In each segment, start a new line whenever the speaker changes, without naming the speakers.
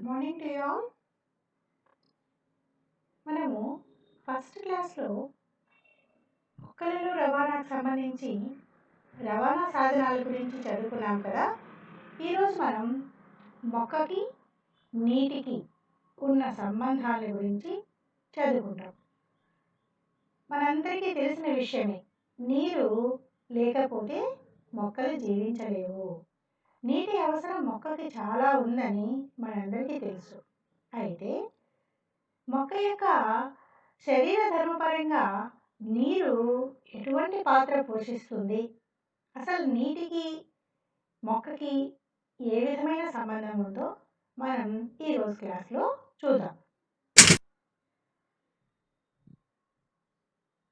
Good morning to you all. మనము first క్లాస్లో మొక్కలలో రవాణాకు సంబంధించి రవాణా సాధనాల గురించి చదువుకున్నాం కదా. ఈరోజు మనం మొక్కకి నీటికి ఉన్న సంబంధాల గురించి చదువుకుంటాం. మనందరికీ తెలిసిన విషయమే, నీరు లేకపోతే మొక్కలు జీవించలేవు. నీటి అవసరం మొక్కకి చాలా ఉందని మనందరికీ తెలుసు. అయితే మొక్క యొక్క శరీర ధర్మపరంగా నీరు ఎటువంటి పాత్ర పోషిస్తుంది, అసలు నీటికి మొక్కకి ఏ విధమైన సంబంధం ఉందో మనం ఈరోజు క్లాస్లో చూద్దాం.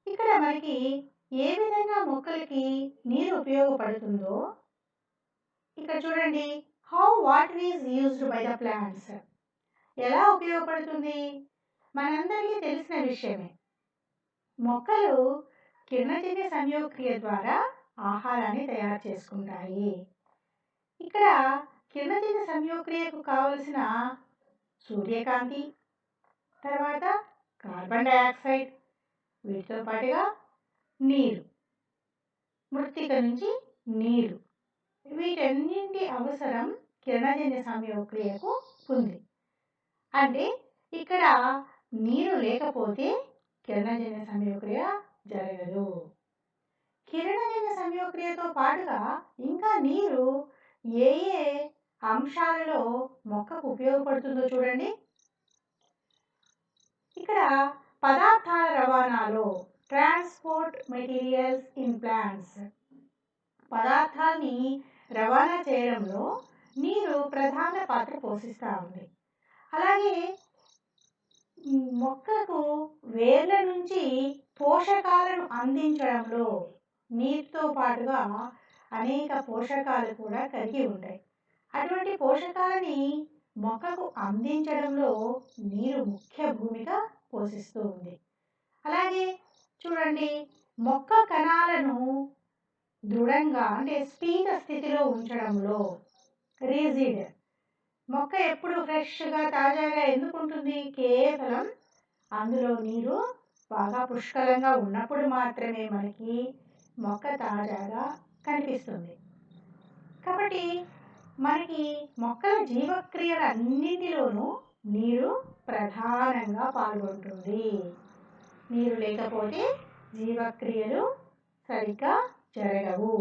ఇక్కడ మనకి ఏ విధంగా మొక్కలకి నీరు ఉపయోగపడుతుందో ఇక్కడ చూడండి. How water is used by the plants. ఎలా ఉపయోగపడుతుంది? మనందరికీ తెలిసిన విషయమే, మొక్కలు కిరణజన్య సంయోగక్రియ ద్వారా ఆహారాన్ని తయారు చేసుకుంటాయి. ఇక్కడ కిరణజన్య సంయోగక్రియకు కావలసిన సూర్యకాంతి, తర్వాత కార్బన్ డయాక్సైడ్, వీటితో పాటుగా నీరు, మృత్తిక నుంచి నీరు, వీటన్నింటి అవసరం కిరణజన్య సంయోగక్రియకు ఉంది. అంటే ఇక్కడ నీరు లేకపోతే కిరణజన్య సంయోగక్రియ జరగదు. కిరణజన్య సంయోగక్రియతో పాటుగా ఇంకా నీరు ఏ ఏ అంశాలలో మొక్కకు ఉపయోగపడుతుందో చూడండి. ఇక్కడ పదార్థాల రవాణాలో ట్రాన్స్పోర్ట్ మెటీరియల్స్ ఇన్ ప్లాంట్స్, పదార్థాలని రవాణా చేయడంలో నీరు ప్రధాన పాత్ర పోషిస్తూ ఉంది. అలాగే మొక్కకు వేర్ల నుంచి పోషకాలను అందించడంలో నీటితో పాటుగా అనేక పోషకాలు కూడా కలిగి ఉంటాయి. అటువంటి పోషకాలని మొక్కకు అందించడంలో నీరు ముఖ్య భూమిక పోషిస్తూ ఉంది. అలాగే చూడండి, మొక్క కణాలను దృఢంగా అంటే స్ఫీత స్థితిలో ఉంచడంలో రిజిడ్, మొక్క ఎప్పుడు ఫ్రెష్గా తాజాగా ఎందుకు ఉంటుంది? కేవలం అందులో నీరు బాగా పుష్కలంగా ఉన్నప్పుడు మాత్రమే మనకి మొక్క తాజాగా కనిపిస్తుంది. కాబట్టి మనకి మొక్కల జీవక్రియల అన్నింటిలోనూ నీరు ప్రధానంగా పాల్గొంటుంది. నీరు లేకపోతే జీవక్రియలు సరిగ్గా జరగవు.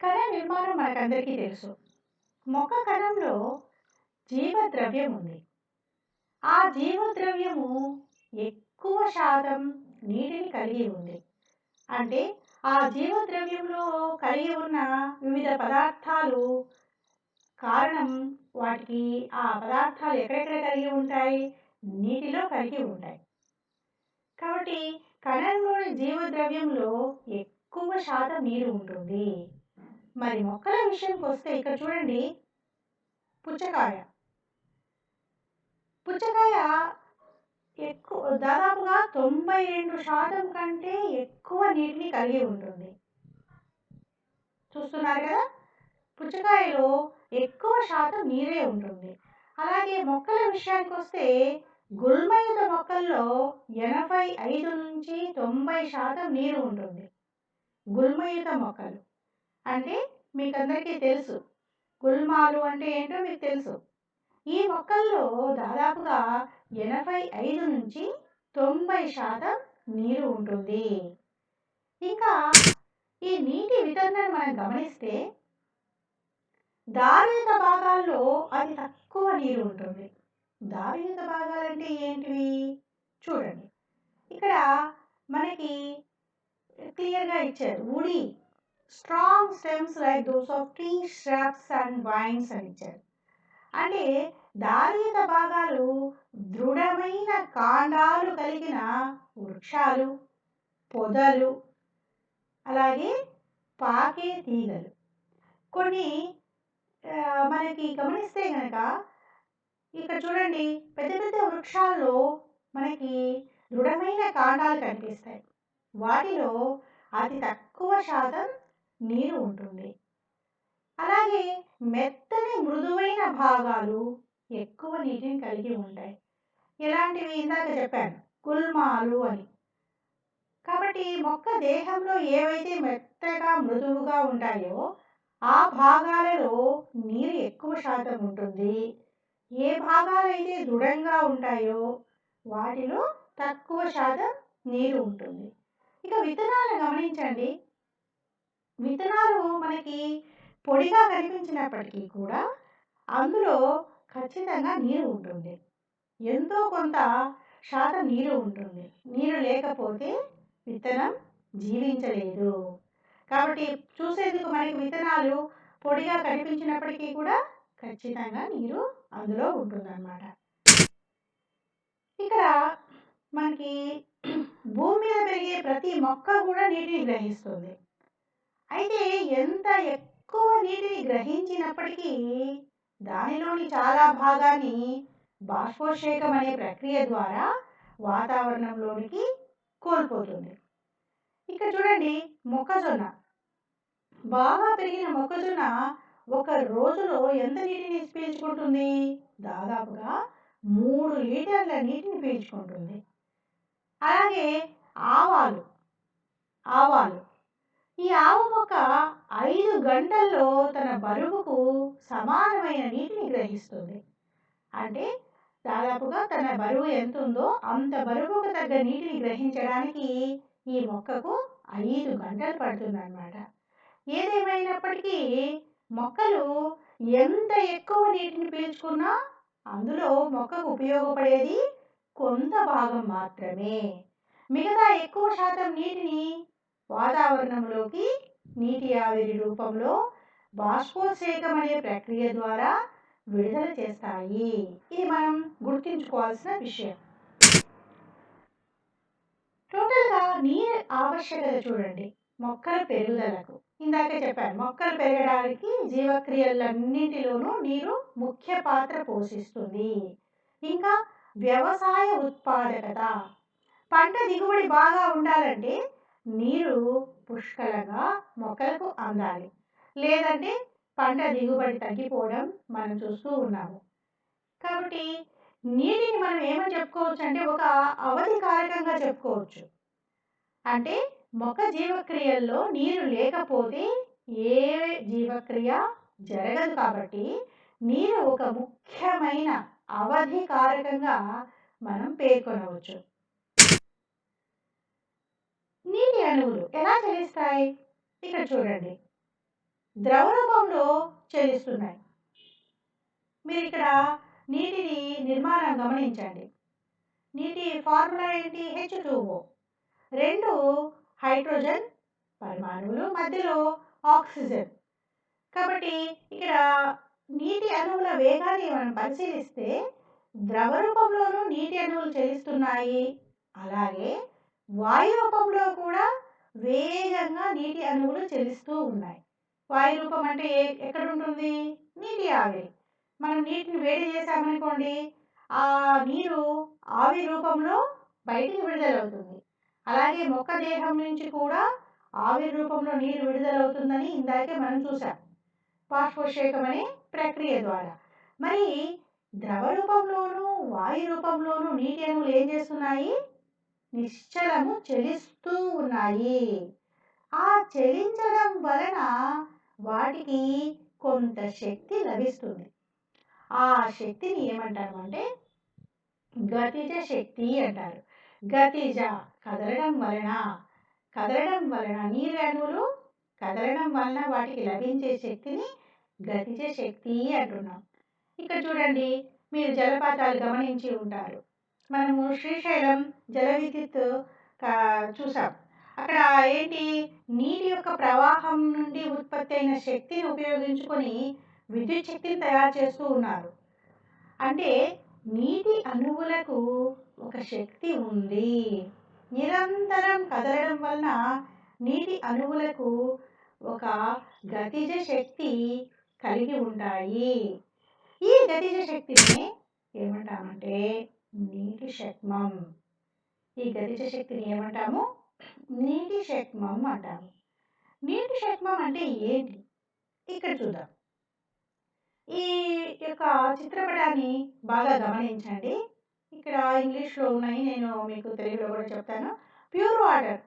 కణ నిర్మాణం మనకందరికీ తెలుసు. మొక్క కణంలో జీవద్రవ్యం ఉంది. ఆ జీవద్రవ్యము ఎక్కువ శాతం నీటిని కలిగి ఉంది. అంటే ఆ జీవద్రవ్యంలో కలిగి ఉన్న వివిధ పదార్థాలు కారణం, వాటికి ఆ పదార్థాలు ఎక్కడెక్కడ కలిగి ఉంటాయి? నీటిలో కలిగి ఉంటాయి. కాబట్టి కణంలోని జీవద్రవ్యంలో ఎక్కువ శాతం నీరు ఉంటుంది. మరి మొక్కల విషయంకి వస్తే ఇక్కడ చూడండి, పుచ్చకాయ దాదాపుగా 92% కంటే ఎక్కువ నీటిని కలిగి ఉంటుంది. చూస్తున్నారు కదా, పుచ్చకాయలో ఎక్కువ శాతం నీరే ఉంటుంది. అలాగే మొక్కల విషయానికి వస్తే గుల్మయుత మొక్కల్లో 85 నుంచి 90% నీరు ఉంటుంది. గుల్మయుత మొక్కలు అంటే మీకు అందరికీ తెలుసు, గుల్మాలు అంటే ఏంటో మీకు తెలుసు. ఈ మొక్కల్లో దాదాపుగా 85 నుంచి 90% నీరు ఉంటుంది. ఇంకా ఈ నీటి వితరణను మనం గమనిస్తే దారుయుత భాగాల్లో అతి తక్కువ నీరు ఉంటుంది. దారుయుత భాగాలంటే ఏంటివి చూడండి. ఇక్కడ మనకి క్లియర్గా ఇచ్చారు. Woody strong stems like those of tree, shrubs and wines అని ఇచ్చారు. అంటే దారుయుత భాగాలు దృఢమైన కాండాలు కలిగిన వృక్షాలు, పొదలు, అలాగే పాకే తీగలు. కొన్ని మనకి గమనిస్తే కనుక ఇక్కడ చూడండి, పెద్ద పెద్ద వృక్షాల్లో మనకి దృఢమైన కాండాలు కనిపిస్తాయి. వాటిలో అతి తక్కువ శాతం నీరు ఉంటుంది. అలాగే మెత్తని మృదువైన భాగాలు ఎక్కువ నీటిని కలిగి ఉంటాయి. ఇలాంటివి ఇందాక చెప్పాను గుల్మాలు అని. కాబట్టి మొక్క దేహంలో ఏవైతే మెత్తగా మృదువుగా ఉంటాయో ఆ భాగాలలో నీరు ఎక్కువ శాతం ఉంటుంది. ఏ భాగాలైతే దృఢంగా ఉంటాయో వాటిలో తక్కువ శాతం నీరు ఉంటుంది. ఇక విత్తనాలను గమనించండి. విత్తనాలు మనకి పొడిగా కనిపించినప్పటికీ కూడా అందులో ఖచ్చితంగా నీరు ఉంటుంది. ఎంతో కొంత శాతం నీరు ఉంటుంది. నీరు లేకపోతే విత్తనం జీవించలేదు. కాబట్టి చూసేందుకు మనకి విత్తనాలు పొడిగా కనిపించినప్పటికీ కూడా ఖచ్చితంగా నీరు అందులో ఉంటుందన్నమాట. ఇక్కడ మనకి భూమి మీద పెరిగే ప్రతి మొక్క కూడా నీటిని గ్రహిస్తుంది. అయితే ఎంత ఎక్కువ నీటిని గ్రహించినప్పటికీ దానిలోని చాలా భాగాన్ని బాష్పోత్సేకం అనే ప్రక్రియ ద్వారా వాతావరణంలోనికి కోల్పోతుంది. ఇక్కడ చూడండి మొక్కజొన్న బాగా పెరిగిన మొక్కజొన్న ఒక రోజులో ఎంత నీటిని పీల్చుకుంటుంది? దాదాపుగా 3 లీటర్ల నీటిని పీల్చుకుంటుంది. అలాగే ఆవాలు ఆవాలు ఈ ఆవ మొక్క 5 గంటల్లో తన బరువుకు సమానమైన నీటిని గ్రహిస్తుంది. అంటే దాదాపుగా తన బరువు ఎంత ఉందో అంత బరువుకు తగ్గ నీటిని గ్రహించడానికి ఈ మొక్కకు 5 గంటలు పడుతుందన్నమాట. ఏదేమైనప్పటికీ మొక్కలు ఎంత ఎక్కువ నీటిని పీల్చుకున్నా అందులో మొక్కకు ఉపయోగపడేది కొంత భాగం మాత్రమే. మిగతా ఎక్కువ శాతం నీటిని వాతావరణంలోకి నీటి ఆవిరి రూపంలో బాష్పోత్సేకం అనే ప్రక్రియ ద్వారా విడుదల చేస్తాయి. ఇది మనం గుర్తుంచుకోవాల్సిన విషయం. టోటల్గా నీరు ఆవశ్యకత చూడండి మొక్కల పెరుగుదలకు. ఇందాక చెప్పాను మొక్కలు పెరగడానికి జీవక్రియలన్నింటిలోనూ నీరు ముఖ్య పాత్ర పోషిస్తుంది. ఇంకా వ్యవసాయ ఉత్పాదకత పంట దిగుబడి బాగా ఉండాలంటే నీరు పుష్కలంగా మొక్కలకు అందాలి. లేదంటే పంట దిగుబడి తగ్గిపోవడం మనం చూస్తూ ఉన్నాము. కాబట్టి నీటిని మనం ఏమని చెప్పుకోవచ్చు అంటే ఒక అవధి కారకంగా చెప్పుకోవచ్చు. అంటే మొక్క జీవక్రియల్లో నీరు లేకపోతే ఏ జీవక్రియ జరగదు. కాబట్టి నీరు ఒక ముఖ్యమైన అవధి కారకంగా మనం పేర్కొనవచ్చు. నీటి అణువులు ఎలా చలిస్తాయి? ఇక్కడ చూడండి ద్రవ రూపంలో చలిస్తున్నాయి. మీరు ఇక్కడ నీటిని నిర్మాణం గమనించండి. నీటి ఫార్ములా ఏంటి? H2O. 2 హైడ్రోజన్ పరమాణువులు మధ్యలో ఆక్సిజన్. కాబట్టి ఇక్కడ నీటి అణువుల వేగాన్ని మనం పరిశీలిస్తే ద్రవ రూపంలోనూ నీటి అణువులు చలిస్తున్నాయి. అలాగే వాయు రూపంలో కూడా వేగంగా నీటి అణువులు చలిస్తూ ఉన్నాయి. వాయు రూపం అంటే ఎక్కడ ఉంటుంది? నీటి ఆవిరి. మనం నీటిని వేడి చేసామనుకోండి ఆ నీరు ఆవిరి రూపంలో బయటికి విడుదలవుతుంది. అలాగే మొక్క దేహం నుంచి కూడా ఆవిరి రూపంలో నీరు విడుదలవుతుందని ఇందాకే మనం చూసాం బాష్పోత్సేకం అనే ప్రక్రియ ద్వారా. మరి ద్రవ రూపంలోనూ వాయు రూపంలోనూ నీటి అణువులు ఏం చేస్తున్నాయి? నిశ్చలము చలిస్తూ ఉన్నాయి. ఆ చలించడం వలన వాటికి కొంత శక్తి లభిస్తుంది. ఆ శక్తిని ఏమంటారు అంటే గతిజ శక్తి అంటారు. గతిజ కదలడం వలన నీరు అణువులు కదలడం వలన వాటికి లభించే శక్తిని గతిజ శక్తి అంటున్నాం. ఇక్కడ చూడండి మీరు జలపాతాలు గమనించి ఉంటారు. మనము శ్రీశైలం జల విద్యుత్ చూసాం. అక్కడ ఏంటి నీటి యొక్క ప్రవాహం నుండి ఉత్పత్తి అయిన శక్తిని ఉపయోగించుకొని విద్యుత్ శక్తిని తయారు చేస్తూ ఉన్నారు. అంటే నీటి అణువులకు ఒక శక్తి ఉంది. నిరంతరం కదలడం వలన నీటి అణువులకు ఒక గతిజ శక్తి కలిగి ఉంటాయి. ఈ గతిజ శక్తిని ఏమంటామంటే నీటి శక్మం. ఈ గతిజ శక్తిని ఏమంటాము? నీటి శక్మం అంటాము. నీటి శక్మం అంటే ఏంటి? ఇక్కడ చూద్దాం. ఈ యొక్క చిత్రపటాన్ని బాగా గమనించండి. ఇక్కడ ఇంగ్లీష్‌లో ఉన్నాయి. నేను మీకు తెలుగులో కూడా చెప్తాను. Pure water.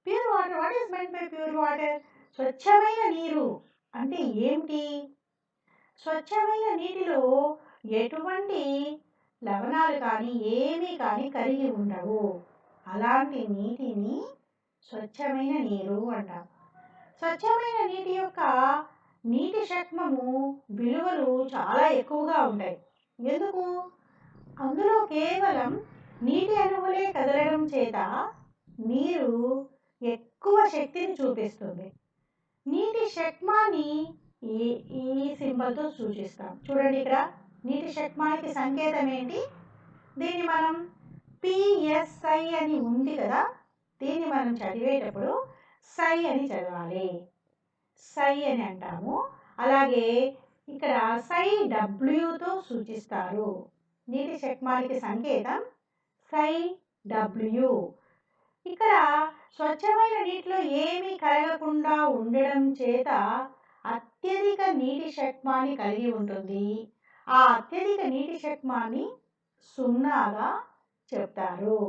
Pure water what is meant by pure water? స్వచ్ఛమైన నీరు అంటే ఏమిటి? స్వచ్ఛమైన నీటిలో ఎటువంటి లవణాలు కానీ ఏమీ కానీ కరిగి ఉండవు. అలాంటి నీటిని స్వచ్ఛమైన నీరు అంటాం. స్వచ్ఛమైన నీటి యొక్క నీటి శక్మము విలువలు చాలా ఎక్కువగా ఉంటాయి. ఎందుకు? అందులో కేవలం నీటి అణువులే కదలడం చేత నీరు ఎక్కువ శక్తిని చూపిస్తుంది. నీటి శక్మాన్ని ఈ ఈ సింబల్తో సూచిస్తాం. చూడండి, ఇక్కడ నీటి శక్మానికి సంకేతం ఏంటి? దీన్ని మనం పిఎస్ఐ అని ఉంది కదా, దీన్ని మనం చదివేటప్పుడు సై అని చదవాలి. సై అని అంటాము. అలాగే ఇక్కడ సై డబ్ల్యూతో సూచిస్తారు. నీటి శక్మానికి సంకేతం సై డబ్ల్యూ. ఇక్కడ స్వచ్ఛమైన నీటిలో ఏమీ కరగకుండా ఉండడం చేత అత్యధిక నీటి శక్మాన్ని కలిగి ఉంటుంది. ఆ అత్యధిక నీటి శక్మాన్ని సున్నాగా చెప్తారు.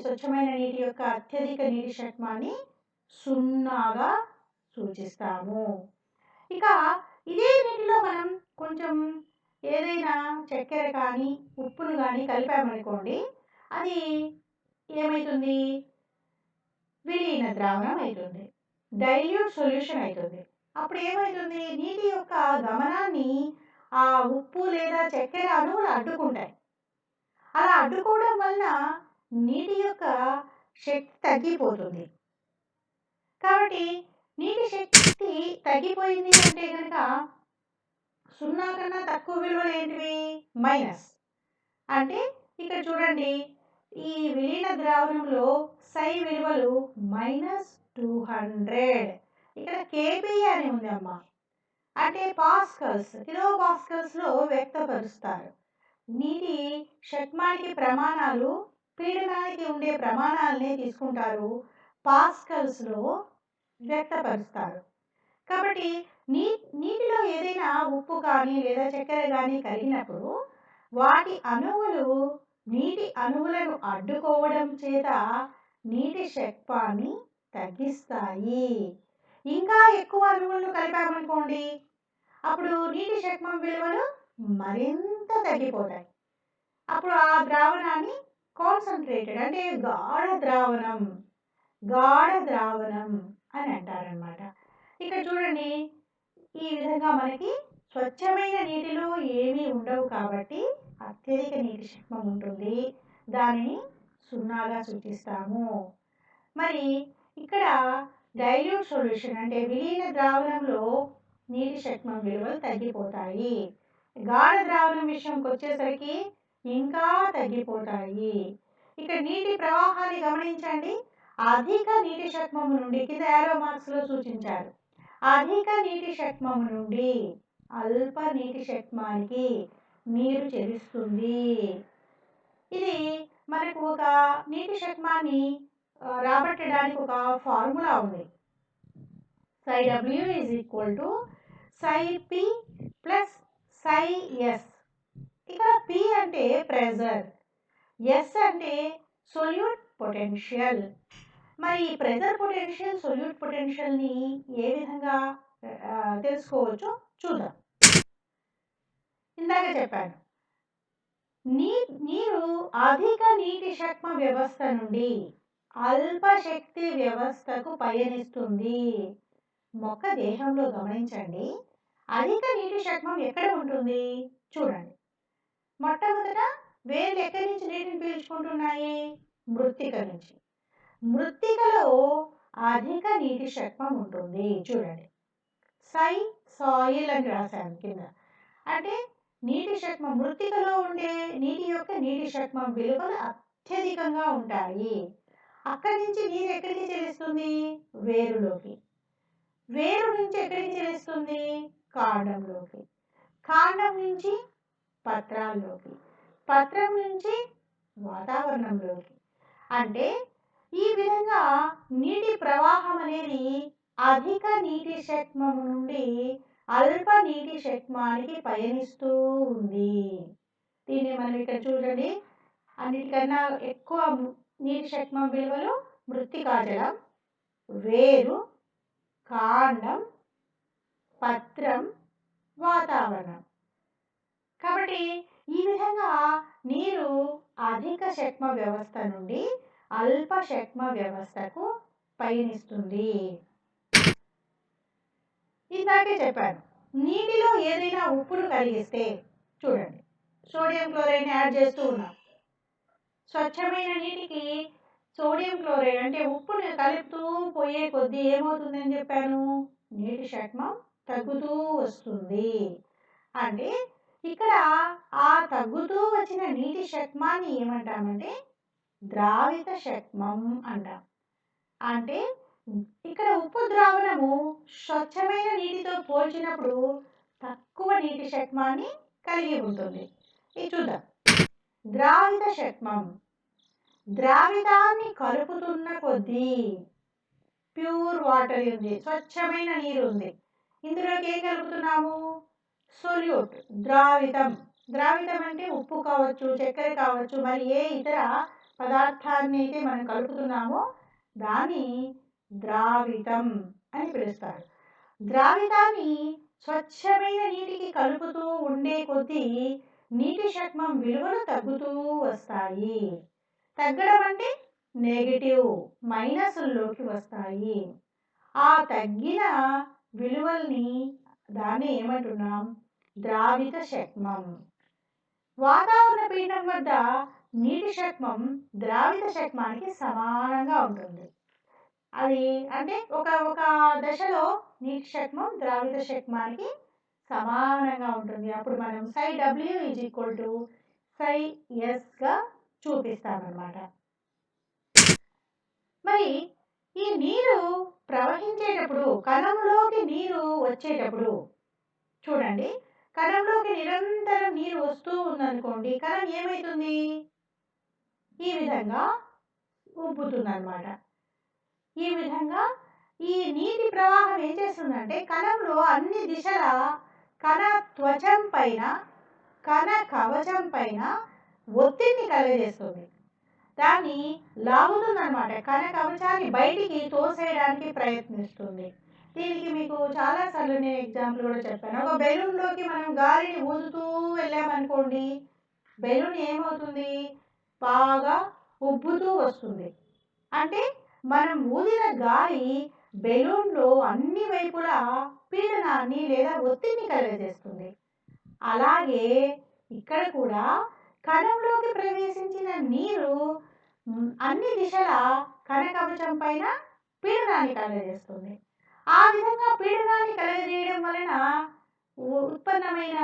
స్వచ్ఛమైన నీటి యొక్క అత్యధిక నీటి శక్మాన్ని సున్నాగా సూచిస్తాము. ఇక ఇదే నీటిలో మనం కొంచెం ఏదైనా చక్కెర కానీ ఉప్పును కానీ కలిపామనుకోండి, అది ఏమవుతుంది? విలీన ద్రావణం అవుతుంది, డైల్యూట్ సొల్యూషన్ అవుతుంది. అప్పుడు ఏమవుతుంది? నీటి యొక్క గమనాన్ని ఆ ఉప్పు లేదా చక్కెర అణువులు అడ్డుకుంటాయి. అలా అడ్డుకోవడం వలన నీటి యొక్క శక్తి తగ్గిపోతుంది. కాబట్టి నీటి శక్తి తగ్గిపోయింది అంటే కనుక సున్నా కన్నా తక్కువ విలువలు ఏంటివి? మైనస్. అంటే ఇక్కడ చూడండి, ఈ విలీన ద్రావణంలో సై విలువలు -200. ఇక్కడ కేపీ అని ఉంది అమ్మ, అంటే పాస్కల్స్, కిలో పాస్కల్స్లో వ్యక్తపరుస్తారు. నీటి శక్మానికి ప్రమాణాలు పీడనానికి ఉండే ప్రమాణాలనే తీసుకుంటారు, పాస్కల్స్లో వ్యక్తపరుస్తారు. కాబట్టి నీటిలో ఏదైనా ఉప్పు కానీ లేదా చక్కెర కానీ కరిగినప్పుడు వాటి అణువులు నీటి అణువులను అడ్డుకోవడం చేత నీటి శక్మాన్ని తగ్గిస్తాయి. ఇంకా ఎక్కువ అణువులను కలిపామనుకోండి, అప్పుడు నీటి శక్మం విలువలు మరింత తగ్గిపోతాయి. అప్పుడు ఆ ద్రావణాన్ని కాన్సన్ట్రేటెడ్ అంటే గాఢ ద్రావణం అని అంటారనమాట. ఇక్కడ చూడండి, ఈ విధంగా మనకి స్వచ్ఛమైన నీటిలో ఏమీ ఉండవు కాబట్టి అత్యధిక నీటి శక్మం ఉంటుంది. దానిని సున్నాగా సూచిస్తాము. మరి ఇక్కడ డైల్యూట్ సొల్యూషన్ అంటే విలీన ద్రావణంలో నీటి శక్మం విలువలు తగ్గిపోతాయి. గాఢ ద్రావణం విషయంకి వచ్చేసరికి ఇంకా తగ్గిపోతాయి. ఇక్కడ నీటి ప్రవాహాన్ని గమనించండి. అధిక నీటి శక్మము నుండి, కింద యారో మార్క్స్లో సూచించారు, అధిక నీటి శక్మము నుండి అల్ప నీటి శక్మానికి నీరు చెల్లిస్తుంది. ఇది మనకు ఒక నీటి శక్మాన్ని రాబట్టడానికి ఒక ఫార్ములా ఉంది. Psi W is equal to psi P plus psi S. ఇక్కడ పి అంటే ప్రెజర్, ఎస్ అంటే సొల్యూట్ పొటెన్షియల్. మరి ప్రెజర్ పొటెన్షియల్, సొల్యూట్ పొటెన్షియల్ని ఏ విధంగా తెలుసుకోవచ్చో చూద్దాం. ఇందాక చెప్పాను, నీరు అధిక నీటి శక్మ వ్యవస్థ నుండి అల్ప శక్తి వ్యవస్థకు పయనిస్తుంది. మొక్క దేహంలో గమనించండి, అధిక నీటి శక్మం ఎక్కడ ఉంటుంది? చూడండి, మొట్టమొదట వేర్లు ఎక్కడి నుంచి నీటిని పీల్చుకుంటున్నాయి? మృత్తిక నుంచి. మృత్తికలో అధిక నీటి శక్మం ఉంటుంది. చూడండి, సాయిల్ అని రాశాను కింద. అంటే నీటి శక్మం, మృత్తికలో ఉండే నీటి యొక్క నీటి శక్మం విలువలు అత్యధికంగా ఉంటాయి. అక్కడి నుంచి నీరు ఎక్కడికి చెల్లిస్తుంది? వేరులోకి. వేరు నుంచి ఎక్కడికి చెల్లిస్తుంది? కాండంలోకి. కాండం నుంచి పత్రాల్లోకి. పత్రం నుంచి వాతావరణంలోకి. అంటే ఈ విధంగా నీటి ప్రవాహం అనేది అధిక నీటి శక్మము నుండి అల్ప నీటి శక్మానికి పయనిస్తూ ఉంది. దీన్ని మనం ఇక్కడ చూడండి, అన్నిటికన్నా ఎక్కువ నీటి శక్మం విలువలు మృత్తికా జలం, వేరు, కాండం, పత్రం, వాతావరణం. కాబట్టి ఈ విధంగా నీరు అధిక శక్మ వ్యవస్థ నుండి అల్ప శక్మ వ్యవస్థకు పయనిస్తుంది. ఇందాకే చెప్పాను, నీటిలో ఏదైనా ఉప్పును కరిగిస్తే చూడండి, సోడియం క్లోరైడ్ యాడ్ చేస్తూ ఉన్నాం. స్వచ్ఛమైన నీటికి సోడియం క్లోరైడ్ అంటే ఉప్పుని కలుపుతూ పోయే కొద్దీ ఏమవుతుందని చెప్పాను, నీటి శక్మం తగ్గుతూ వస్తుంది. అంటే ఇక్కడ ఆ తగ్గుతూ వచ్చిన నీటి శక్మాన్ని ఏమంటామంటే ద్రావిత శక్మం అంటాం. అంటే ఇక్కడ ఉప్పు ద్రావణము స్వచ్ఛమైన నీటితో పోల్చినప్పుడు తక్కువ నీటి శక్మాన్ని కలిగి ఉంటుంది. ఇది చూద్దాం. ద్రావిత శక్మం, ద్రావితాన్ని కలుపుతున్న కొద్దీ ప్యూర్ వాటర్ ఉంది, స్వచ్ఛమైన నీరు ఉంది. ఇందులోకి ఏం కలుపుతున్నాము, సొల్యూట్, ద్రావితం. ద్రావితం అంటే ఉప్పు కావచ్చు, చక్కెర కావచ్చు, మరి ఏ ఇతర పదార్థాన్ని అయితే మనం కలుపుతున్నామో దాన్ని ద్రావితం అని పిలుస్తారు. ద్రావితాన్ని స్వచ్ఛమైన నీటికి కలుపుతూ ఉండే కొద్దీ నీటి శక్మం విలువలు తగ్గుతూ వస్తాయి. తగ్గడం అంటే నెగిటివ్, మైనస్లోకి వస్తాయి. ఆ తగ్గిన విలువల్ని దాన్ని ఏమంటున్నాం, ద్రావిత శక్మం. వాతావరణ పీడనం వద్ద నీటి శక్మం ద్రావిత శక్మానికి సమానంగా ఉంటుంది. అది అంటే ఒక దశలో నీటి శక్మం ద్రావిత శక్మానికి సమానంగా ఉంటుంది. అప్పుడు మనం ψW ψS చూపిస్తామన్నమాట. మరి ఈ నీరు ప్రవహించేటప్పుడు, కణంలోకి నీరు వచ్చేటప్పుడు చూడండి, కణంలోకి నిరంతరం నీరు వస్తూ ఉందనుకోండి, కణం ఏమవుతుంది, ఈ విధంగా ఉబ్బుతుంది అన్నమాట. ఈ విధంగా ఈ నీటి ప్రవాహం ఏం చేస్తుందంటే కణంలో అన్ని దిశల కణ త్వచం పైన, కణ కవచం పైన ఒత్తిడిని కలుగజేస్తుంది. దాన్ని లాగుతుంది అన్నమాట, కణ కవచాన్ని బయటికి తోసేయడానికి ప్రయత్నిస్తుంది. దీనికి మీకు చాలాసార్లు నేను ఎగ్జాంపుల్ కూడా చెప్పాను. ఒక బెలూన్లోకి మనం గాలిని ఊదుతూ వెళ్ళామనుకోండి, బెలూన్ ఏమవుతుంది, బాగా ఉబ్బుతూ వస్తుంది. అంటే మనం ఊదిన గాలి బెలూన్లో అన్ని వైపులా పీడనాన్ని లేదా ఒత్తిడిని కలుగజేస్తుంది. అలాగే ఇక్కడ కూడా కణంలోకి ప్రవేశించిన నీరు అన్ని దిశల కణ కవచం పైన పీడనాన్ని కలుగజేస్తుంది. ఆ విధంగా పీడనాన్ని కలుగజేయడం వలన ఉత్పన్నమైన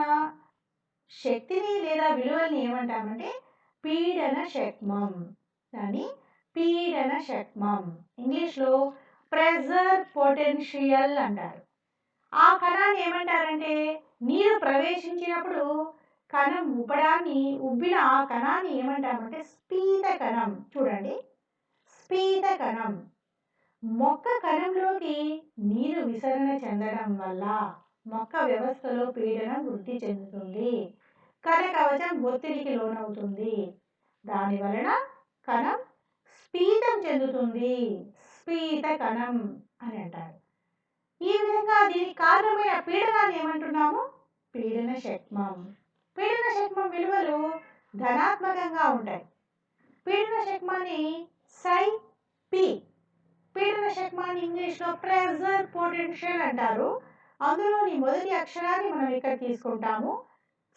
శక్తిని లేదా విలువల్ని ఏమంటామంటే పీడన శక్మం. దాన్ని పీడన శక్మం, ఇంగ్లీష్లో ప్రెజర్ పొటెన్షియల్ అంటారు. ఆ కణాన్ని ఏమంటారంటే, నీరు ప్రవేశించినప్పుడు కణం ఉబ్బిన ఆ కణాన్ని ఏమంటామంటే స్ఫీత కణం. చూడండి, స్ఫీత కణం. మొక్క కణంలోకి నీరు విసరణ చెందడం వల్ల మొక్క వ్యవస్థలో పీడనం వృద్ధి చెందుతుంది, కణ కవచం ఒత్తిడికి లోనవుతుంది. దాని వలన కణం స్ఫీతం చెందుతుంది, స్ఫీత కణం అని అంటారు. ఈ విధంగా దీనికి కారణమైన పీడనాన్ని ఏమంటున్నాము, పీడన శక్మం. పీడన శక్మం విలువలు ధనాత్మకంగా ఉంటాయి. పీడన శక్మాన్ని ψP, పీడన శక్మాన్ని ఇంగ్లీష్లో ప్రెజర్ పొటెన్షియల్ అంటారు. అందులోని మొదటి అక్షరాన్ని మనం ఇక్కడ తీసుకుంటాము,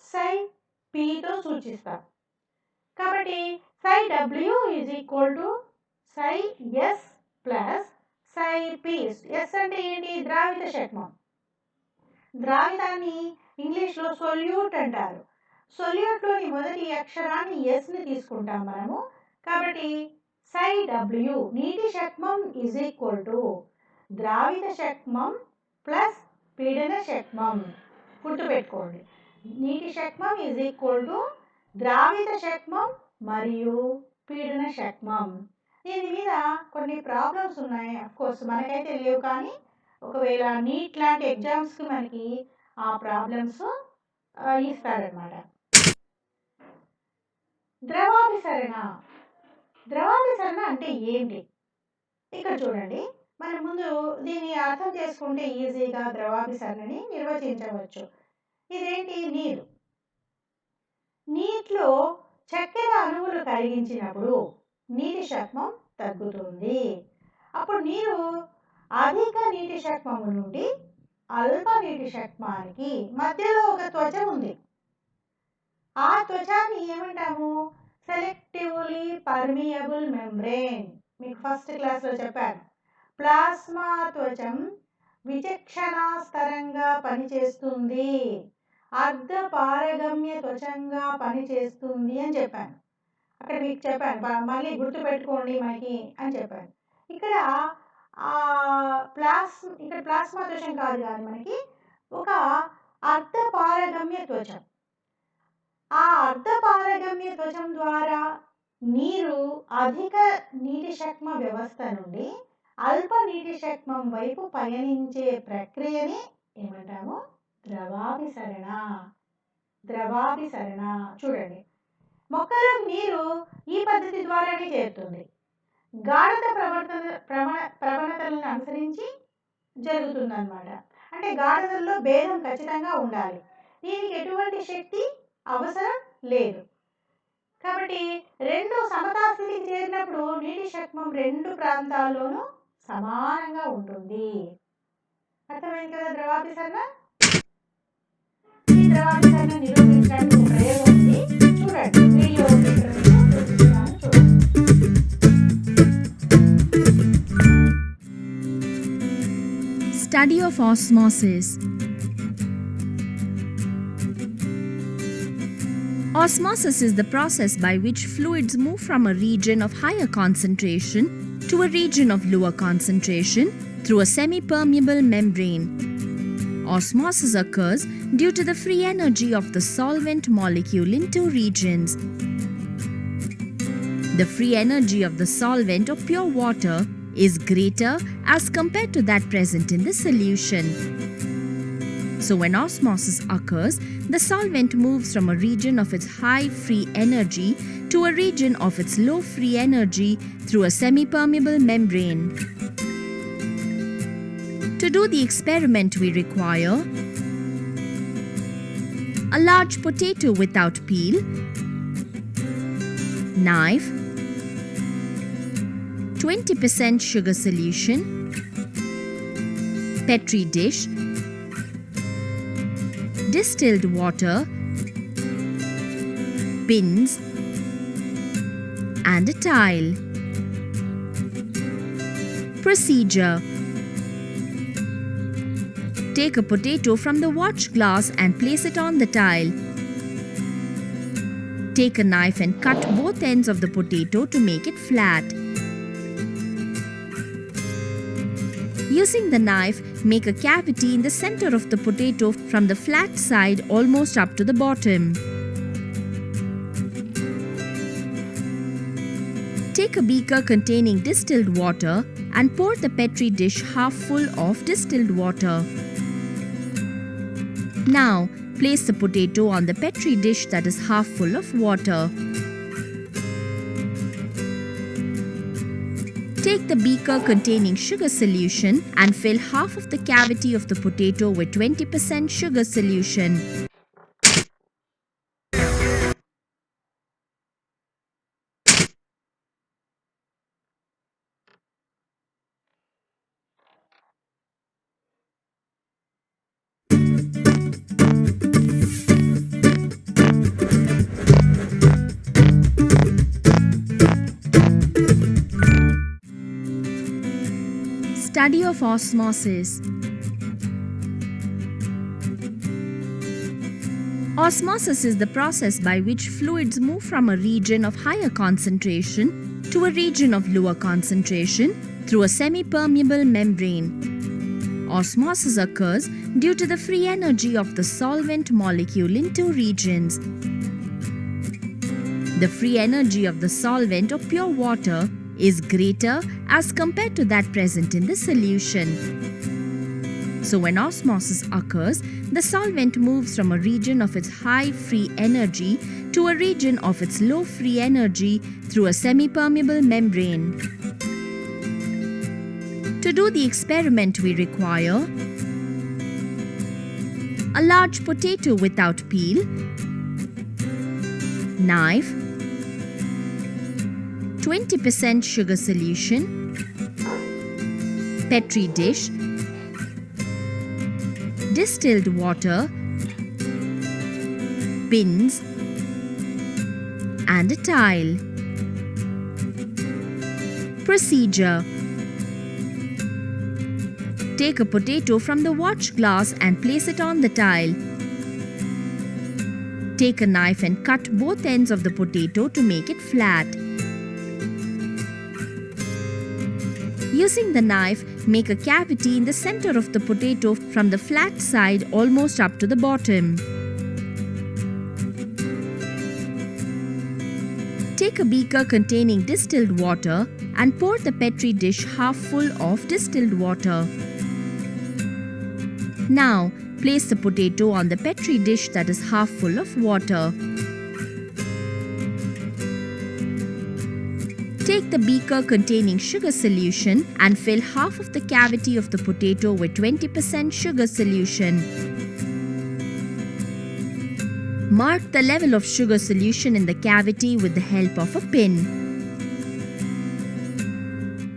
ψPతో సూచిస్తాం. కాబట్టి ψW ψS ψP. S అంటే ఏంటి, ద్రావిత శక్మం. ద్రావితాన్ని ఇంగ్లీష్లో సొల్యూట్ అంటారు. సొల్యూట్లోని మొదటి అక్షరాన్ని ఎస్ని తీసుకుంటాం మనము. కాబట్టి ψW, నీటి శక్మం ద్రావిత శక్మం ప్లస్ పీడన శక్మం. గుర్తుపెట్టుకోండి, నీటి శక్మం ద్రావిత శక్మం మరియు పీడన శక్మం. దీని మీద కొన్ని ప్రాబ్లమ్స్ ఉన్నాయి, అఫ్కోర్స్ మనకైతే లేవు, కానీ ఒకవేళ నీట్ లాంటి ఎగ్జామ్స్కి మనకి ఆ ప్రాబ్లమ్స్ ఇస్తారనమాట. ద్రవాభిసరణ. ద్రవాభిసరణ అంటే ఏంటి? ఇక్కడ చూడండి, మనం ముందు దీన్ని అర్థం చేసుకుంటే ఈజీగా ద్రవాభిసరణని నిర్వచించవచ్చు. ఇదేంటి? నీరు. నీటిలో చక్కెర అణువులు కరిగించినప్పుడు నీటి శక్మం తగ్గుతుంది. అప్పుడు నీరు అధిక నీటి శక్మము నుండి అల్ప నీటి శక్మానికి మధ్యలో ఒక త్వచం ఉంది. ఆ త్వచాన్ని ఏమంటాము? Selectively permeable membrane. మీకు ఫస్ట్ క్లాస్లో చెప్పాను. ప్లాస్మా త్వచం విచక్షణాస్తరంగా పనిచేస్తుంది, అర్ధ పారగమ్య త్వచంగా పనిచేస్తుంది అని చెప్పాను. అక్కడ మీకు చెప్పాను, మళ్ళీ గుర్తుపెట్టుకోండి మనకి అని చెప్పాను. ఇక్కడ ఇక్కడ ప్లాస్మా త్వచం కాదు కానీ మనకి ఒక అర్ధ పారగమ్య త్వచం. ఆ అర్ధ పారగమ్య త్వచం ద్వారా నీరు అధిక నీటి శక్మ వ్యవస్థ నుండి అల్ప నీటి శక్మం వైపు పయనించే ప్రక్రియని ఏమంటాము? ద్రవాభిసరణ. ద్రవాభిసరణ. చూడండి, మొక్కలకు నీరు ఈ పద్ధతి ద్వారానే చేరుతుంది. గాఢత ప్రవణతలను అనుసరించి జరుగుతుందన్నమాట. అంటే గాఢతల్లో భేదం ఖచ్చితంగా ఉండాలి. దీనికి ఎటువంటి శక్తి అవసరం లేదు. కాబట్టి రెండు సమతాస్థితికి చేరినప్పుడు నీటి శక్మం రెండు ప్రాంతాల్లోనూ సమానంగా ఉంటుంది. అర్థమైంది కదా ద్రవాభిసరణ? ఈ ద్రవాభిసరణ నిరూపించడానికి ఒక ప్రయోగం ఉంది. చూడండి, వీడియో చూడండి.
Study of osmosis. Osmosis is the process by which fluids move from a region of higher concentration to a region of lower concentration through a semi-permeable membrane. Osmosis occurs due to the free energy of the solvent molecule in two regions. The free energy of the solvent or pure water is greater as compared to that present in the solution. So when osmosis occurs, the solvent moves from a region of its high free energy to a region of its low free energy through a semi-permeable membrane. To do the experiment we require a large potato without peel, knife, 20% sugar solution, Petri dish, distilled water, pins, and a tile. Procedure: take a potato from the watch glass and place it on the tile. Take a knife and cut both ends of the potato to make it flat. Using the knife, make a cavity in the center of the potato from the flat side almost up to the bottom. Take a beaker containing distilled water and pour the Petri dish half full of distilled water. Now, place the potato on the Petri dish that is half full of water. Take the beaker containing sugar solution and fill half of the cavity of the potato with 20% sugar solution. Study of osmosis. Osmosis is the process by which fluids move from a region of higher concentration to a region of lower concentration through a semi-permeable membrane. Osmosis occurs due to the free energy of the solvent molecule in two regions. The free energy of the solvent or pure water is greater as compared to that present in the solution. So when osmosis occurs, the solvent moves from a region of its high free energy to a region of its low free energy through a semi-permeable membrane. To do the experiment, we require a large potato without peel, knife, 20% sugar solution, Petri dish, distilled water, pins, and a tile. Procedure: take a potato from the watch glass and place it on the tile. Take a knife and cut both ends of the potato to make it flat. Using the knife, make a cavity in the center of the potato from the flat side almost up to the bottom. Take a beaker containing distilled water and pour the Petri dish half full of distilled water. Now, place the potato on the Petri dish that is half full of water. Take the beaker containing sugar solution and fill half of the cavity of the potato with 20% sugar solution. Mark the level of sugar solution in the cavity with the help of a pin.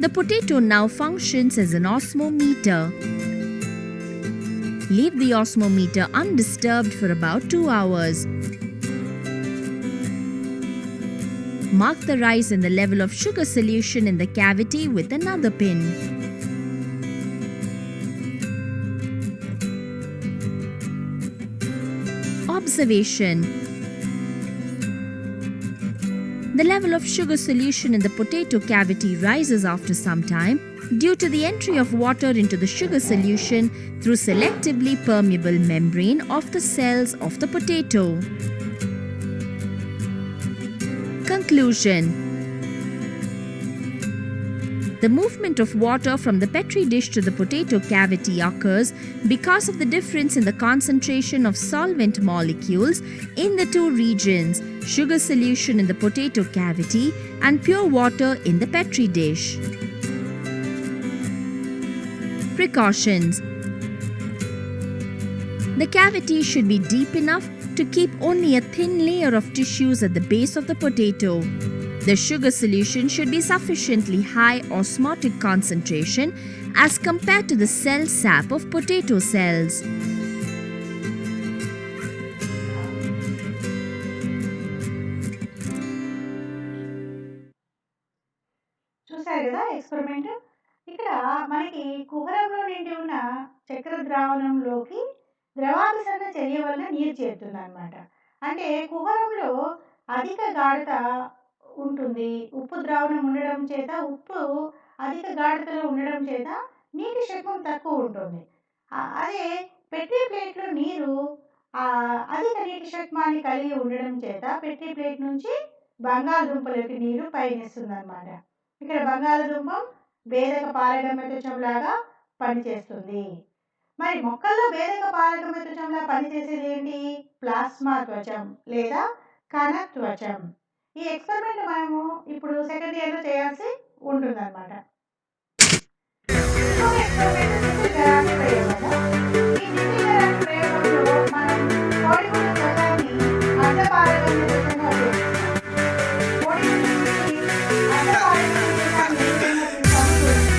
The potato now functions as an osmometer. Leave the osmometer undisturbed for about 2 hours. Mark the rise in the level of sugar solution in the cavity with another pin. Observation: the level of sugar solution in the potato cavity rises after some time due to the entry of water into the sugar solution through selectively permeable membrane of the cells of the potato. Conclusion: the movement of water from the Petri dish to the potato cavity occurs because of the difference in the concentration of solvent molecules in the two regions, sugar solution in the potato cavity and pure water in the Petri dish. Precautions: the cavity should be deep enough to keep only a thin layer of tissues at the base of the potato. The sugar solution should be sufficiently high osmotic concentration as compared to the cell sap of potato cells.
చూసారు కదా experiment. ఇక్కడ మనకి కుహరంలో నిండి ఉన్న చక్కెర ద్రావణంలోకి ద్రవాభిసరణ చర్య వల్ల నీరు చేరుతుందన్నమాట. అంటే కుహరంలో అధిక గాఢత ఉంటుంది. ఉప్పు ద్రావణం ఉండడం చేత, ఉప్పు అధిక గాఢతలో ఉండడం చేత నీటి శుల్కం తక్కువ ఉంటుంది. అదే పెట్రీ ప్లేట్లో నీరు అధిక నీటి శుల్కాన్ని కలిగి ఉండడం చేత పెట్రీ ప్లేట్ నుంచి బంగాళదుంపలోకి నీరు పయనిస్తుందన్నమాట. ఇక్కడ బంగాళదుంపం భేదక పారగమ్య త్వచంలాగా పనిచేస్తుంది. మరి మొక్కల్లో భేదక పారగమ్య త్వచంలా పనిచేసేది ఏంటి? ప్లాస్మా త్వచం లేదా కణ త్వచం. ఈ ఎక్స్పెరిమెంట్ మనము ఇప్పుడు సెకండ్ ఇయర్లో చేయాల్సి ఉంటుందన్నమాట. ప్రయోగంలో మనం కోడిగుడ్డు త్వచాన్ని అర్ధపారగమ్య త్వచంగా ఉపయోగిస్తాం. కోడిగుడ్డు నుంచి అర్ధపారగమ్య త్వచాన్ని ఏ విధంగా తీస్తామో చూడండి.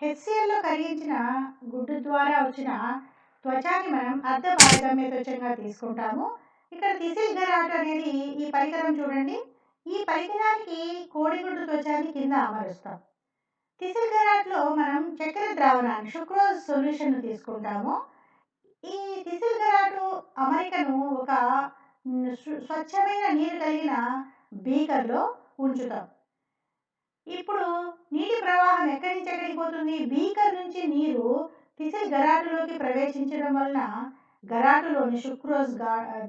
హెచ్సిఎల్‌లో కరిగించిన గుడ్డు ద్వారా వచ్చిన త్వచాన్ని మనం అర్ధ పారగమ్య త్వచంగా తీసుకుంటాము. ఇక్కడ థిసిల్ గరాట్ అనేది ఈ పరికరం చూడండి. ఈ పరికరానికి కోడిగుడ్డు త్వచాన్ని కింద అమరుస్తాం. థిసిల్ గరాట్‌లో మనం చక్కెర ద్రావణాన్ని సుక్రోజ్ సొల్యూషన్‌ను తీసుకుంటాము. ఈ థిసిల్ గరాటు అమరికను ఒక స్వచ్ఛమైన నీరు కలిగిన బీకర్‌లో ఉంచుతాం. ఇప్పుడు నీటి ప్రవాహం ఎక్కడి నుంచి ఎక్కడికి పోతుంది? బీకర్ నుంచి నీరు థిసిల్ గరాటులోకి ప్రవేశించడం వలన గరాటులోని సుక్రోజ్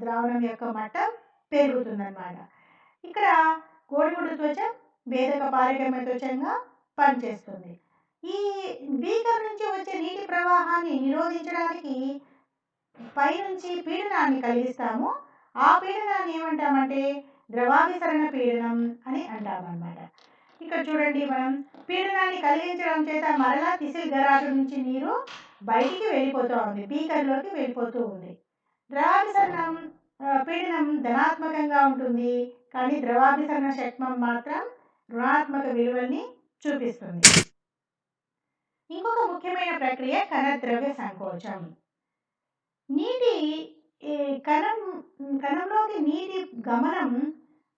ద్రావణం యొక్క మట్టం పెరుగుతుందన్నమాట. ఇక్కడ కోడిగుడ్డు త్వచం భేదక పారగమ్య త్వచంగా పనిచేస్తుంది. ఈ బీకర్ నుంచి వచ్చే నీటి ప్రవాహాన్ని నిరోధించడానికి పైనుంచి పీడనాన్ని కలిగిస్తాము. ఆ పీడనాన్ని ఏమంటామంటే ద్రవాభిసరణ పీడనం అని అంటామన్నమాట. ఇక్కడ చూడండి, మనం పీడనాన్ని కలిగించడం చేత మరలా థిసిల్ గరాటు నుంచి నీరు బయటికి వెళ్ళిపోతూ ఉంది, బీకర్లోకి వెళ్ళిపోతూ ఉంది. ద్రవాభిసరణం పీడనం ధనాత్మకంగా ఉంటుంది, కానీ ద్రవాభిసరణ శక్మం మాత్రం రుణాత్మక విలువల్ని చూపిస్తుంది. ఇంకొక ముఖ్యమైన ప్రక్రియ కణద్రవ్య సంకోచం. నీటి కణంలోకి నీటి గమనం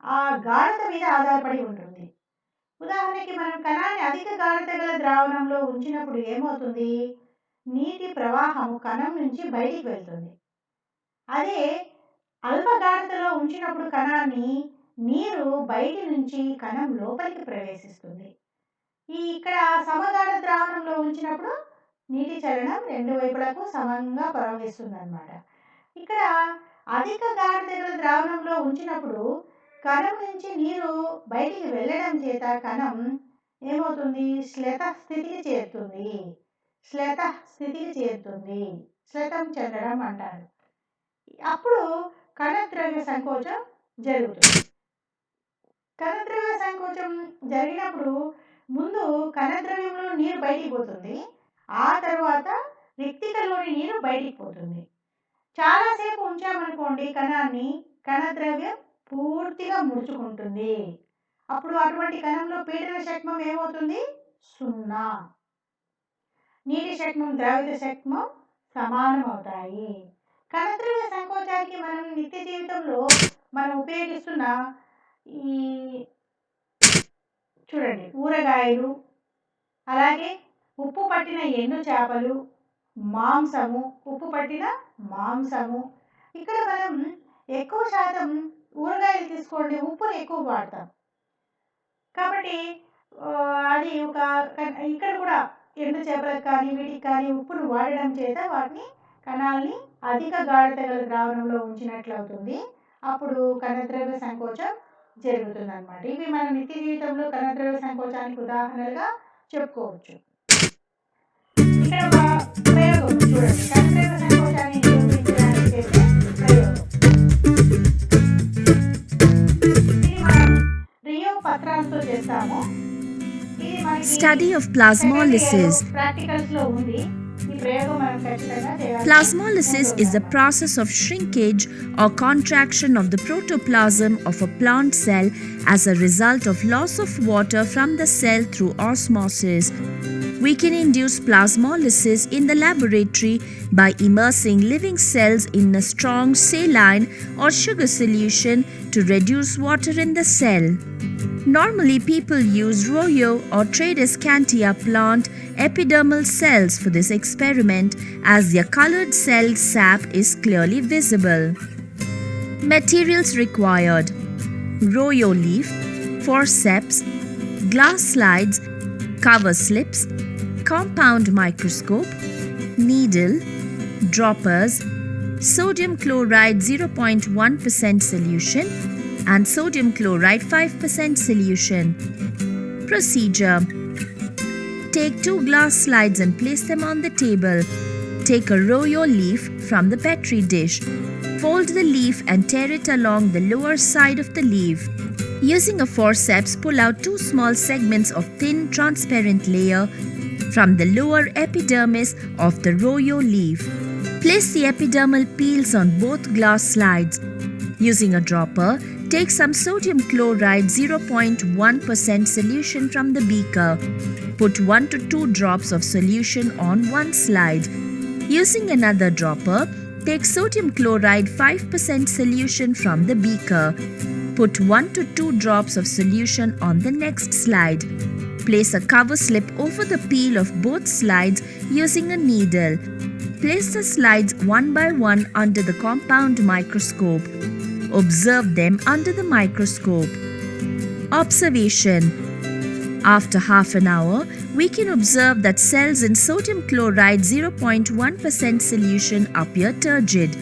ఆ గాఢత మీద ఆధారపడి ఉంటుంది. ఉదాహరణకి మనం కణాన్ని అధిక గాఢత గల ద్రావణంలో ఉంచినప్పుడు ఏమవుతుంది? నీటి ప్రవాహం కణం నుంచి బయటికి వెళ్తుంది. అదే అల్ప గాఢతలో ఉంచినప్పుడు కణాన్ని నీరు బయటి నుంచి కణం లోపలికి ప్రవేశిస్తుంది. ఇక్కడ సమగాఢ ద్రావణంలో ఉంచినప్పుడు నీటి చలనం రెండు వైపులకు సమంగా ప్రవహిస్తుంది అన్నమాట. ఇక్కడ అధిక గాఢత గల ద్రావణంలో ఉంచినప్పుడు కణం నుంచి నీరు బయటికి వెళ్ళడం చేత కణం ఏమవుతుంది? శ్లేత స్థితికి చేరుతుంది. శ్లేతం చెందడం అంటారు. అప్పుడు కణద్రవ్య సంకోచం జరుగుతుంది. కణద్రవ్య సంకోచం జరిగినప్పుడు ముందు కణద్రవ్యంలో నీరు బయటికి పోతుంది, ఆ తర్వాత రిక్తికలోని నీరు బయటికి పోతుంది. చాలాసేపు ఉంచామనుకోండి కణాన్ని, కణద్రవ్యం పూర్తిగా ముడుచుకుంటుంది. అప్పుడు అటువంటి కణంలో పీడన శక్మం ఏమవుతుంది? 0. నీటి శక్మం, ద్రావిత శక్మం సమానం అవుతాయి. కణద్రవ్య సంకోచానికి మనం నిత్య జీవితంలో ఉపయోగిస్తున్న ఈ చూడండి, ఊరగాయలు, అలాగే ఉప్పు పట్టిన ఎండు చేపలు, మాంసము, ఉప్పు పట్టిన మాంసము. ఇక్కడ మనం ఎక్కువ శాతం ఊరగాయలు తీసుకోండి, ఉప్పుని ఎక్కువ వాడతాం కాబట్టి అది ఇక్కడ కూడా ఎండు చేపలకు కానీ వీటికి కానీ ఉప్పును వాడడం చేత వాటిని కణాలని అధిక గాఢత గల ద్రావణంలో ఉంచినట్లు అవుతుంది. అప్పుడు కణద్రవ్య సంకోచం జరుగుతుందన్నమాట. ఇవి మన నిత్య జీవితంలో కణద్రవ్య సంకోచానికి ఉదాహరణలుగా చెప్పుకోవచ్చు. ఇక్కడ ఒక ప్రయోగం చూడండి, కణద్రవ్య సంకోచాన్ని నిరూపించడానికి చేసే ప్రయోగం. ఇది మనం రియో పత్రాలతో చేస్తాము. ఇది
Study of plasmolysis.
ప్రాక్టికల్స్ లో ఉంది.
Plasmolysis is the process of shrinkage or contraction of the protoplasm of a plant cell as a result of loss of water from the cell through osmosis. We can induce plasmolysis in the laboratory by immersing living cells in a strong saline or sugar solution to reduce water in the cell. Normally, people use Royo or Tradescantia plant epidermal cells for this experiment as their colored cell sap is clearly visible. Materials required: Royo leaf, forceps, glass slides, cover slips, compound microscope, needle, droppers, sodium chloride 0.1% solution and sodium chloride 5% solution. Procedure: take 2 glass slides and place them on the table. Take a Royo leaf from the petri dish. Fold the leaf and tear it along the lower side of the leaf. Using a forceps, pull out 2 small segments of thin transparent layer from the lower epidermis of the Royo leaf. Place the epidermal peels on both glass slides. Using a dropper, Take some sodium chloride 0.1% solution from the beaker. Put 1 to 2 drops of solution on one slide. Using another dropper, take sodium chloride 5% solution from the beaker. Put 1 to 2 drops of solution on the next slide. Place a cover slip over the peel of both slides using a needle. Place the slides one by one under the compound microscope. Observe them under the microscope. Observation. After half an hour, we can observe that cells in sodium chloride 0.1% solution appear turgid,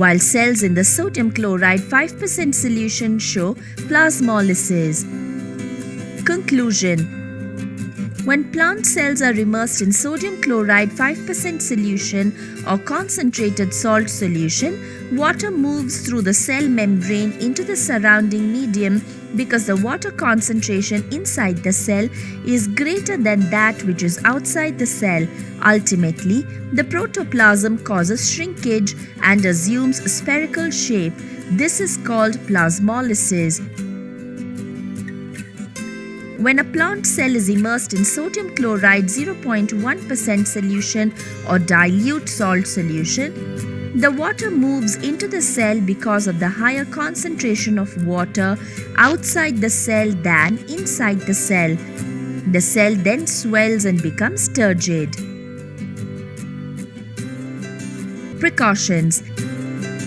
while cells in the sodium chloride 5% solution show plasmolysis. Conclusion. When plant cells are immersed in sodium chloride 5% solution or concentrated salt solution, water moves through the cell membrane into the surrounding medium because the water concentration inside the cell is greater than that which is outside the cell. Ultimately, the protoplasm causes shrinkage and assumes a spherical shape. This is called plasmolysis. When a plant cell is immersed in sodium chloride 0.1% solution or dilute salt solution, the water moves into the cell because of the higher concentration of water outside the cell than inside the cell. The cell then swells and becomes turgid. Precautions.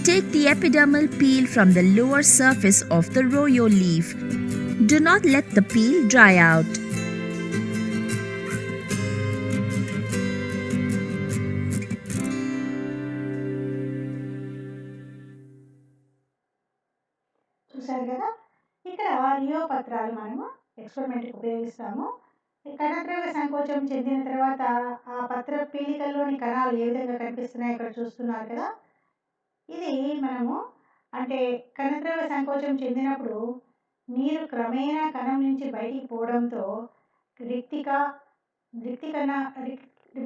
Take the epidermal peel from the lower surface of the royo leaf. Do not let the peel dry out.
చూశారు కదా, ఇక్కడ Rio పత్రాలు మనము ఎక్స్పెరిమెంట్కి ఉపయోగిస్తాము. ఈ కణద్రవ్య సంకోచం చెందిన తర్వాత ఆ పత్ర పీలికల్లోని కణాలు ఏ విధంగా కనిపిస్తున్నాయో ఇక్కడ చూస్తున్నారు కదా. ఇది మనము అంటే కణద్రవ్య సంకోచం చెందినప్పుడు నీరు క్రమేణా కణం నుంచి బయటికి పోవడంతో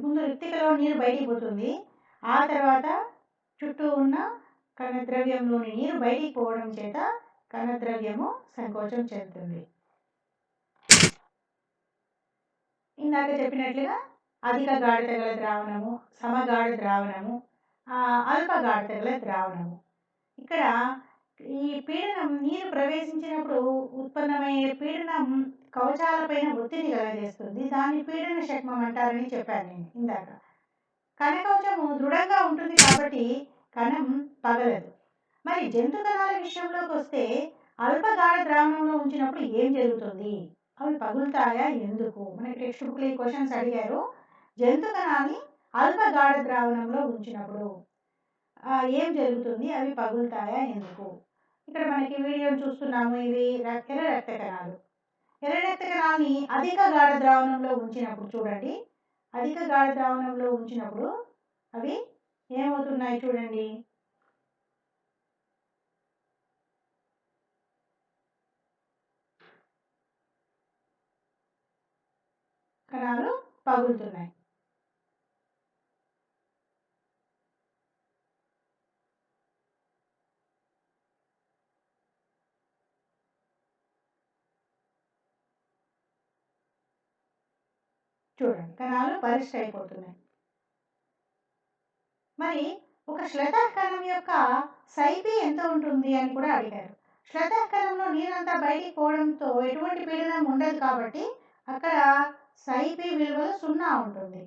ముందు రిక్తికలో నీరు బయటికి పోతుంది. ఆ తర్వాత చుట్టూ ఉన్న కణద్రవ్యంలోని నీరు బయటికి పోవడం చేత కణద్రవ్యము సంకోచం చెందుతుంది. ఇందాక చెప్పినట్లుగా అధిక గాఢత గల ద్రావణము, సమగాఢ ద్రావణము, అల్ప గాఢత గల ద్రావణము. ఇక్కడ ఈ పీడనం నీరు ప్రవేశించినప్పుడు ఉత్పన్నమయ్యే పీడనం కవచాలపైన ఒత్తిడి కలగజేస్తుంది. దాన్ని పీడన శక్మం అంటారని చెప్పాను నేను ఇందాక. కణకవచము దృఢంగా ఉంటుంది కాబట్టి కణం పగలదు. మరి జంతు కణాల విషయంలోకి వస్తే అల్పగాఢ ద్రావణంలో ఉంచినప్పుడు ఏం జరుగుతుంది? అవి పగులుతాయా? ఎందుకు? మనకి టెక్స్ట్ బుక్లో ఈ క్వశ్చన్స్ అడిగారు. జంతు కణాన్ని అల్పగాఢ ద్రావణంలో ఉంచినప్పుడు ఏం జరుగుతుంది? అవి పగులుతాయా? ఎందుకు? ఇక్కడ మనకి వీడియోని చూస్తున్నాము. ఇవి ఎర్ర రక్త కణాలు. ఎర్ర రక్త కణాలని అధిక గాఢ ద్రావణంలో ఉంచినప్పుడు చూడండి, అధిక గాఢ ద్రావణంలో ఉంచినప్పుడు అవి ఏమవుతున్నాయి చూడండి. కణాలు పగులుతున్నాయి. చూడండి, కణాలు బలిష్ట అయిపోతున్నాయి. మరి ఒక శ్లేతర కణం యొక్క సైపీ ఎంత ఉంటుంది అని కూడా అడిగారు. శ్లేతర కణంలో నీరంతా బయటికి పోవడంతో ఎటువంటి పీడనం ఉండదు కాబట్టి అక్కడ సైపీ విలువలు 0 ఉంటుంది.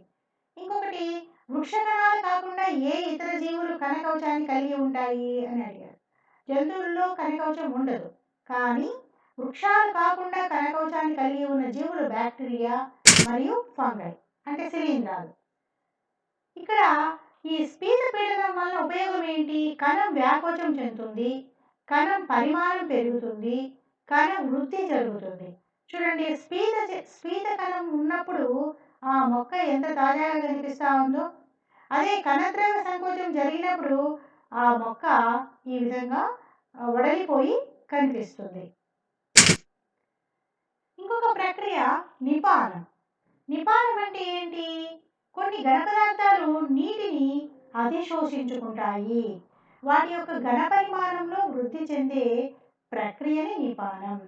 ఇంకొకటి, వృక్ష కణాలు కాకుండా ఏ ఇతర జీవులు కణకవచాన్ని కలిగి ఉంటాయి అని అడిగారు. జంతువుల్లో కణకవచం ఉండదు, కానీ వృక్షాలు కాకుండా కణకవచాన్ని కలిగి ఉన్న జీవులు బ్యాక్టీరియా మరియు ఫంగై అంటే శిలీంధ్రాలు. ఇక్కడ ఈ స్పీత పీడనం వలన ఉపయోగం ఏంటి? కణం వ్యాకోచం చెందుతుంది, కణం పరిమాణం పెరుగుతుంది, కణం వృద్ధి జరుగుతుంది. చూడండి, స్పీత కణం ఉన్నప్పుడు ఆ మొక్క ఎంత తాజాగా కనిపిస్తూ ఉందో, అదే కణద్రవ్య సంకోచం జరిగినప్పుడు ఆ మొక్క ఈ విధంగా వడలిపోయి కనిపిస్తుంది. ఇంకొక ప్రక్రియ నిపానం. నిపానం అంటే ఏంటి? కొన్ని ఘన పదార్థాలు నీటిని అధిశోషించుకుంటాయి. వాటి యొక్క ఘన పరిమాణంలో వృద్ధి చెందే ప్రక్రియనే నిపానం.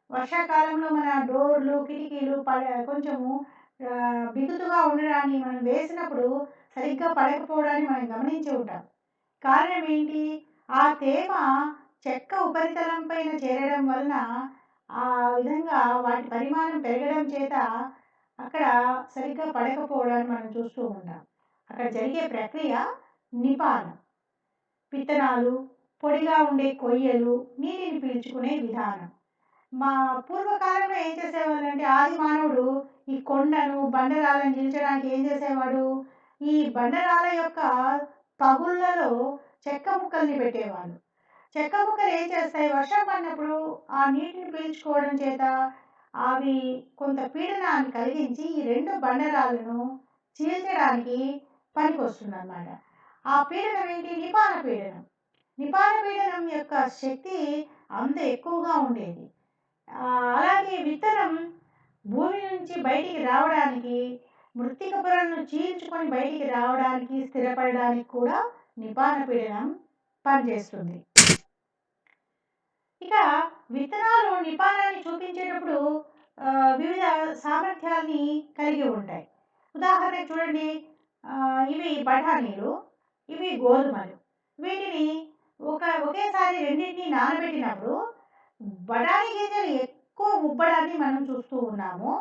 వర్షాకాలంలో మన డోర్లు, కిటికీలు కొంచెము బిగుతుగా ఉండడాన్ని మనం వేసినప్పుడు సరిగ్గా పడకపోవడాన్ని మనం గమనించి ఉంటాం. కారణం ఏంటి? ఆ తేమ చెక్క ఉపరితలం పైన చేరడం వలన ఆ విధంగా వాటి పరిమాణం పెరగడం చేత అక్కడ సరిగ్గా పడకపోవడాన్ని మనం చూస్తూ ఉంటాం. అక్కడ జరిగే ప్రక్రియ నిపానం. విత్తనాలు, పొడిగా ఉండే కొయ్యలు, నీటిని పీల్చుకునే విధానం. మా పూర్వకాలంలో ఏం చేసేవాళ్ళంటే ఆది మానవుడు ఈ కొండను, బండరాళ్ళను చీల్చడానికి ఏం చేసేవాడు? ఈ బండరాళ్ళ యొక్క పగుళ్ళలో చెక్క ముక్కల్ని పెట్టేవాళ్ళు. చెక్క ముక్కలు ఏం చేస్తాయి? వర్షం పడినప్పుడు ఆ నీటిని పీల్చుకోవడం చేత అవి కొంత పీడనాన్ని కలిగించి ఈ 2 బండరాళ్ళను చీల్చడానికి పనికొస్తుందన్నమాట. ఆ పీడనం ఏంటి? నిపాన పీడనం. నిపాన పీడనం యొక్క శక్తి అంత ఎక్కువగా ఉండేది. అలాగే విత్తనం భూమి నుంచి బయటికి రావడానికి, మృత్తిక పొరలను చీల్చుకొని బయటికి రావడానికి, స్థిరపడడానికి కూడా నిపాన పీడనం పనిచేస్తుంది. ఇక విత్తనాలు నిపానాన్ని చూపించేటప్పుడు వివిధ సామర్థ్యాల్ని కలిగి ఉంటాయి. ఉదాహరణకు చూడండి, ఇవి బఠానీలు, ఇవి గోధుమలు. వీటిని ఒకేసారి రెండింటిని నానబెట్టినప్పుడు బఠానీ గింజలు ఎక్కువ ఉబ్బడాన్ని మనం చూస్తూ ఉన్నాము.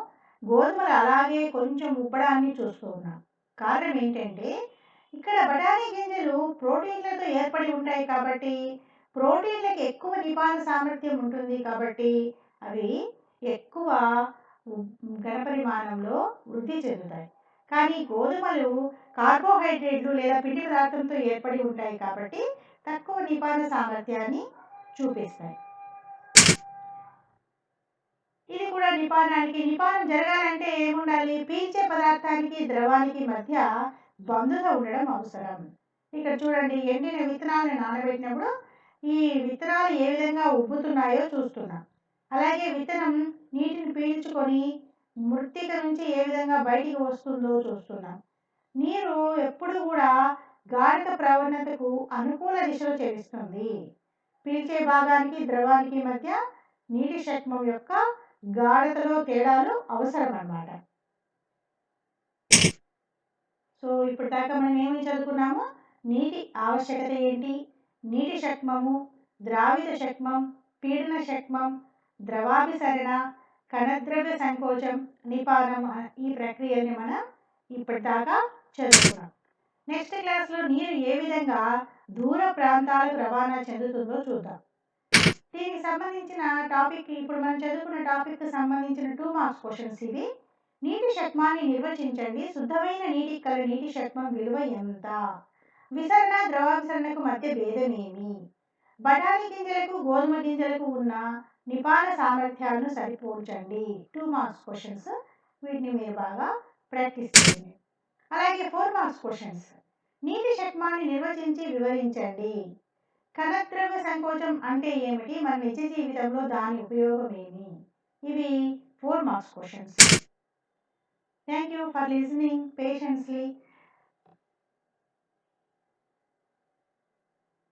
గోధుమలు అలాగే కొంచెం ఉబ్బడాన్ని చూస్తూ ఉన్నాం. కారణం ఏంటంటే ఇక్కడ బఠానీ గింజలు ప్రోటీన్లతో ఏర్పడి ఉంటాయి కాబట్టి ప్రోటీన్లకు ఎక్కువ నిపాన సామర్థ్యం ఉంటుంది కాబట్టి అవి ఎక్కువ ఘనపరిమాణంలో వృద్ధి చెందుతాయి. కానీ గోధుమలు కార్బోహైడ్రేట్లు లేదా పిండి పదార్థంతో ఏర్పడి ఉంటాయి కాబట్టి తక్కువ నిపాన సామర్థ్యాన్ని చూపిస్తాయి. ఇది కూడా నిపానం జరగాలంటే ఏముండాలి? పీల్చే పదార్థానికి, ద్రవానికి మధ్య బంధుత ఉండడం అవసరం. ఇక్కడ చూడండి, ఎండిన విత్తనాలను నానబెట్టినప్పుడు ఈ విత్తనాలు ఏ విధంగా ఉబ్బుతున్నాయో చూస్తున్నాం. అలాగే విత్తనం నీటిని పీల్చుకొని మృత్తిక నుంచి ఏ విధంగా బయటికి వస్తుందో చూస్తున్నాం. నీరు ఎప్పుడు కూడా గాఢత ప్రవణతకు అనుకూల దిశలో చలిస్తుంది. పీల్చే భాగానికి, ద్రవానికి మధ్య నీటి శక్మం యొక్క గాఢతలో తేడాలు అవసరం అన్నమాట. సో ఇప్పుడు దాకా మనం ఏమి చదువుకున్నాము? నీటి ఆవశ్యకత ఏంటి, నీటి శక్మము, ద్రావిత శక్మం, పీడన శక్మం, ద్రవాభిసరణ, కణద్రవ్య సంకోచం, నిపానం, ఈ ప్రక్రియని మనం ఇప్పటిదాకా చదువుకున్నాం. నెక్స్ట్ క్లాస్లో నీరు ఏ విధంగా దూర ప్రాంతాలకు రవాణా చెందుతుందో చూద్దాం. దీనికి సంబంధించిన టాపిక్, ఇప్పుడు మనం చదువుకున్న టాపిక్కి సంబంధించిన 2 మార్క్స్ క్వశ్చన్స్ ఇవి. నీటి శక్మాన్ని నిర్వచించండి. శుద్ధమైన నీటికి కల నీటి శక్మం విలువ ఎంత? విసరణ, ద్రవాభిసరణకు మధ్య భేదమేమి? బఠానీ గింజలకు, గోధుమ గింజలకు ఉన్న నిపాన సామర్థ్యాలను సరిపోల్చండి. 2 మార్క్స్ క్వశ్చన్స్. వీటిని మీరు బాగా ప్రాక్టీస్ చేయండి. అలాగే 4 మార్క్స్ క్వశ్చన్స్. నీటి శక్మాన్ని నిర్వచించి వివరించండి. కణద్రవ్య సంకోచం అంటే ఏమిటి? మన నిజ జీవితంలో దాని ఉపయోగం ఏమి? ఇవి 4 marks questions. Thank you for listening పేషెన్స్లీ.